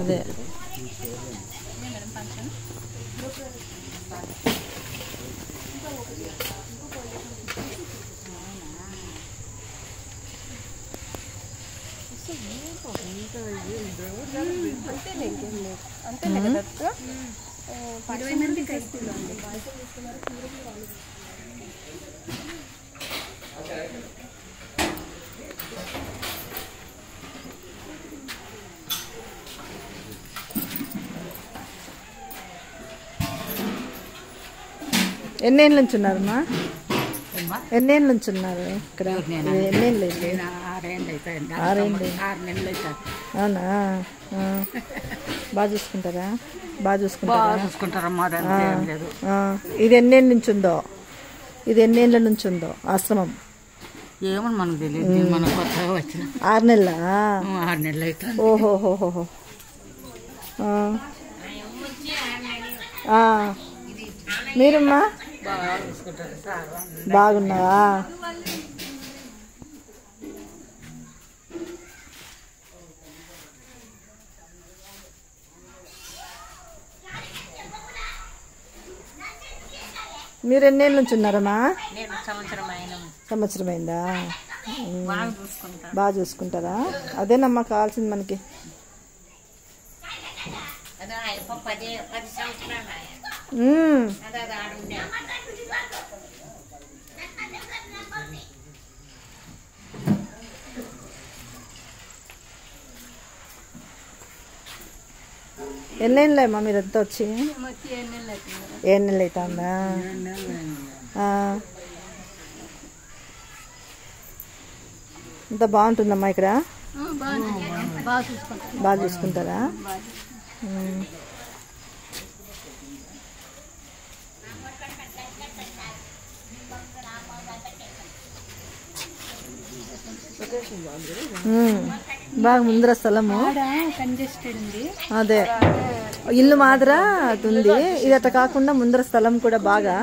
అదే అంతే కదా 20 మందికి ఎన్నేళ్ళ నుంచి ఉన్నారమ్మా? ఎన్నేళ్ళ నుంచి ఉన్నారు ఇక్కడ? ఎన్నేళ్ళు? 6 నెలలు అవుతుంది. అవునా? బాగా చూసుకుంటారా? బాగా చూసుకుంటారమ్మా. ఇది ఎన్నేళ్ళ నుంచి ఉందో? ఇది ఎన్నేళ్ళ నుంచి ఉందో ఆశ్రమం? ఏమో మనకు తెలియదు. మన కొత్తగా వచ్చిన 6 నెలల? 6 నెలలు అవుతుంది. ఓహోహోహో. మీరమ్మా బాగున్నావా? మీరు ఎన్నేళ్ళ నుంచి ఉన్నారమ్మా? సంవత్సరం అయిందా? బాగా చూసుకుంటారా? అదేనమ్మా కావాల్సింది మనకి. ఎన్నేళ్ళమ్మా మీరంతా వచ్చి? 7 నెలలు అవుతుందా? ఇంత బాగుంటుందమ్మా ఇక్కడ? బాగా చూసుకుంటారా? బాగా ముందర స్థలము అదే ఇల్లు మాదిరా ఉంది. ఇది అట్లా కాకుండా ముందర స్థలం కూడా బాగా